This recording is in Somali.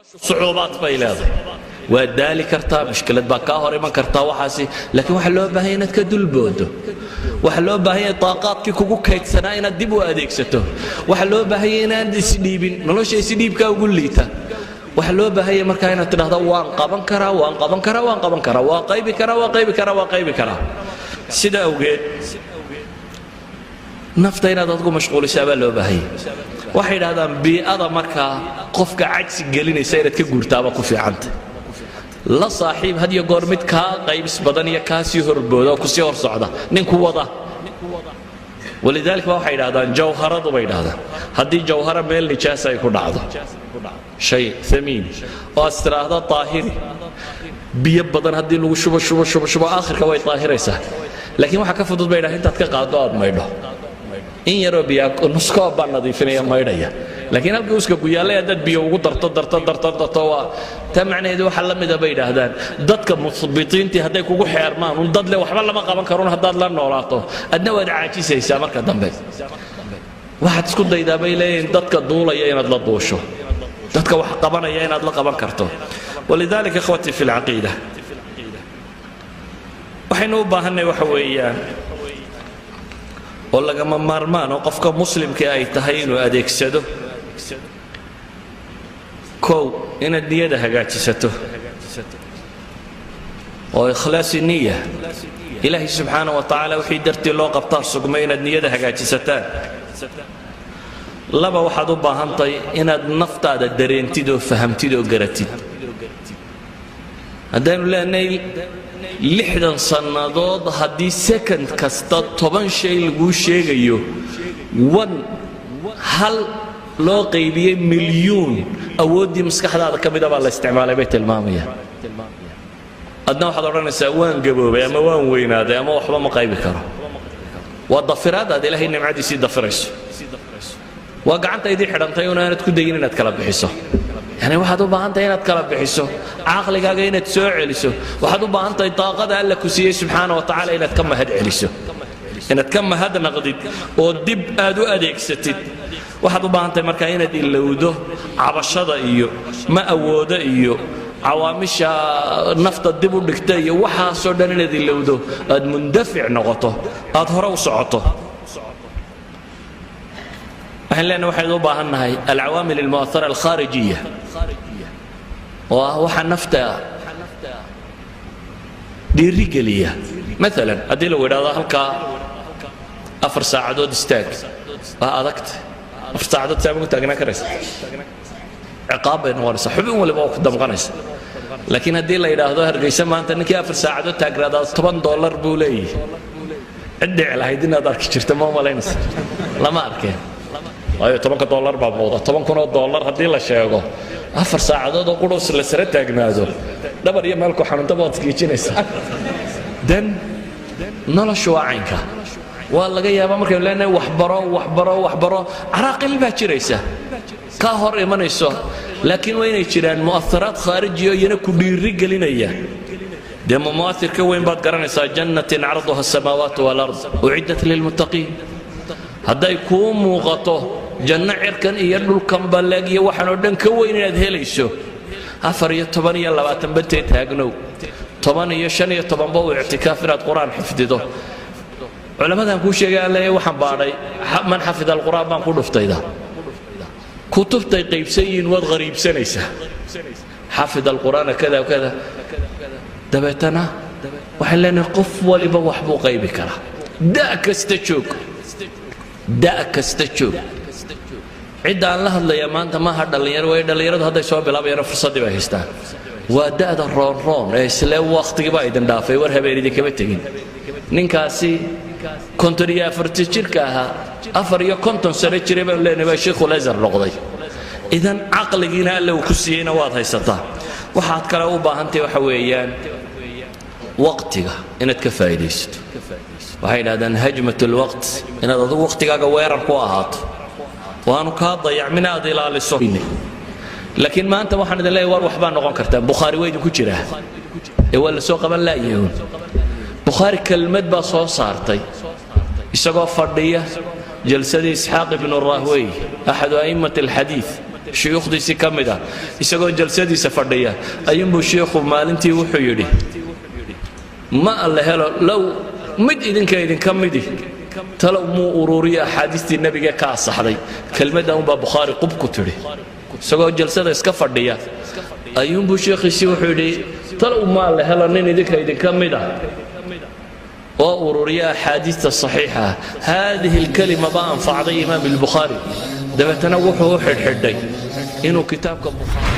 صعوبات بيلاده ودالي كرتا مشكلة بكاهر ما كرتا وحاسي لكن وحلو بهينة كدل بودو وحلو بهينة طاقات كيكوكو كيت سناينا ديبو أديكسته وحلو بهينة دي سديبين نلو شيء سديب كاقول ليتا وحلو بهينة مركاينة تنهضا وان قابن كرا وان قابن كرا وان قابن كرا وقيب كرا وقيب كرا وقيب كرا سيدا أوجد نفتينا تدقو مشغول شابا لو بهينة waxay yiraahdaan bi'ada marka qofka cagsi gelinay sayradka guurtaaba ku fiicanta la saaxiib hadiyo goor mid ka qaybis badan iyo kaasi horboodo ku sii hor socda ninku wada walidaalka waxay yiraahdaan jawharadu bay yiraahdaan hadii jawhara meel nijaas ay ku dhacdo shay thamiin oo astiraahda taahiri biyo badan hadii lagu shubo aakhirka way taahiraysaa laakiin waxa ka fudud bay yiraahdaan intaad ka qaado aad maydho in yaro biyo nusko baan nadiifinaya maydhaya laakiin halkii uska ku yaalay dad biyo ugu darto waa ta macnaheedu waxa la mid ah bay yiraahdaan dadka musbitiintii haday kugu xeermaan un dad le waxba lama qaban karo hadaad la noolaato adna waad caajisaysaa marka dambe waxaad isku daydaa bay leeyeen dadka duulaya inaad la duusho dadka wax qabanaya inaad la qaban karto walidaalika ikhwati fi al-aqiida waxaynu u baahanay waxa weeyaan oo lagama maarmaan oo qofka muslimka ay tahay inuu adeegsado kow inaad niyada hagaajisato oo ikhlaas niyya ilaahi subxaanahu wa tacaala wixii dartii loo qabtaa sugmay inaad niyada hagaajisataan laba waxaad u baahantahay inaad naftaada dareentid oo fahamtid oo garatid haddaanu leenahay 60 sannadood haddii second kasta 10 shay lagu sheegayo hal loo qaybiyay milyuun awoodii maskaxdaada ka mid ah baa la isticmaalay bay tilmaamayaan adna waxaad odhanaysaa waan gaboobay ama waan weynaaday ama waxba ma qaybi karo waa dafiraadaad ilaahay nimcadiisii dafirayso waa gacantaydii xidhantay oo aanad ku dayin inaad kala bixiso يعني واحد وباهنتي إنك كلا بحسه عقلك هذا إنك تسوع عليسه واحد وباهنتي طاقة الله كسيه سبحانه وتعالى إنك كم هاد عليسه إنك كم هذا نقديد ودب أدو أديك ستيد واحد وباهنتي مركاينة اللوده عبشة إيو ما أوده إيو عوامش نفط الدب والدكتاية وحا سودان ذي اللوده أد مندفع نقطه أظهر وسعته لأنه واحد وباهنا هاي العوامل المؤثرة الخارجية وحا نفتا دي الرجالية مثلا أديله وراء هلكا 4 ساعات استاك أدكت 4 ساعات تعمل تاجنا كرس عقاب نورس حبهم ولا بوقت دم قنص لكن أديله إذا ظهر جيسم أنت إنك 4 ساعات تاجر $8 بولي عدي على هيدنا دارك شرت ما مالينس لا ما أركين أيه $10 بعوضة $10 هدي لا شيء 4 ساعات هذا قروس اللي سرت أجنازه دبر يملكوا حنون تبغى تكيشينيس دن نلا شو عينك والله جاي أمام مركب لنا وحبرة عراقل باشريسه كهر إيمانيسه لكن وين يشيلان مؤثرات خارجية ينكو بالرجلين إياه دم مؤثر كوين بعد قرنيسه جنة عرضها السماوات والأرض أعدت للمتقين هذا يكون مغطى جنة عركن يدل كم بلاقي وحنا ودن كوين يذهليسه أفريت طبعا يلا بتنبتي تهجنو طبعا يشني طبعا بو اعتكاف في القرآن حفظته علماء نقول شيء قال لي وحن باري من حفظ القرآن ما نقول فتيدا كتب تقيب سين وغريب سنيسه حفظ القرآن كذا وكذا دبتنا وحلنا قف ولبا وحبو قيب كره داك استشوك داك استشوك عند الله الله يا مان ما هذا اللي يروي اللي يرد هذا يسوي بلا بيرى فرصة دي بهستان ودا هذا الرون إسلا وقت كبايد ندافع ورها بيريد كبتين نكاسي كنت ريا فرتشير كها أفريا كنت سرتشير بلين بشيخ ولازر رقضي إذن عقل جينا لو كسينا واضح يسطا وحات كلاو باهنتي وحويان وقتك إن تكفايديست وهاي هذا هجمة الوقت إن هذا وقتك جوير قواهات وأنا كاضيع من هذه إلى الصهينة لكن ما أنت واحد لا يور وحبان نقول كرتان بخاري وين كجرة ولا سوق من لا يهون بخاري كلمة بصو صارتي يسقى فردية جلسة إسحاق بن الراهوي أحد أئمة الحديث shuyuukhdiisii ka mid ah isagoo jalsadiisa fadhiya ayuunbuu sheikhu maalintii wuxuu yidhi ma alla helo low mid idinka midi talow muu ururiya axaadiistii nebiga ka asaxday kelmadda unbaa bukhaari qub ku tidhi isagoo jalsada iska fadhiya ayuunbuu sheekhiisii wuxuu yidhi talow ma alla helo nin idinka mid ah oo ururiya axaadiista saxiixa haadihi alkalima baa anfacday imaam albukhaari dabeetana wuxuu u xidhxidhay inuu kitaabka bukhaari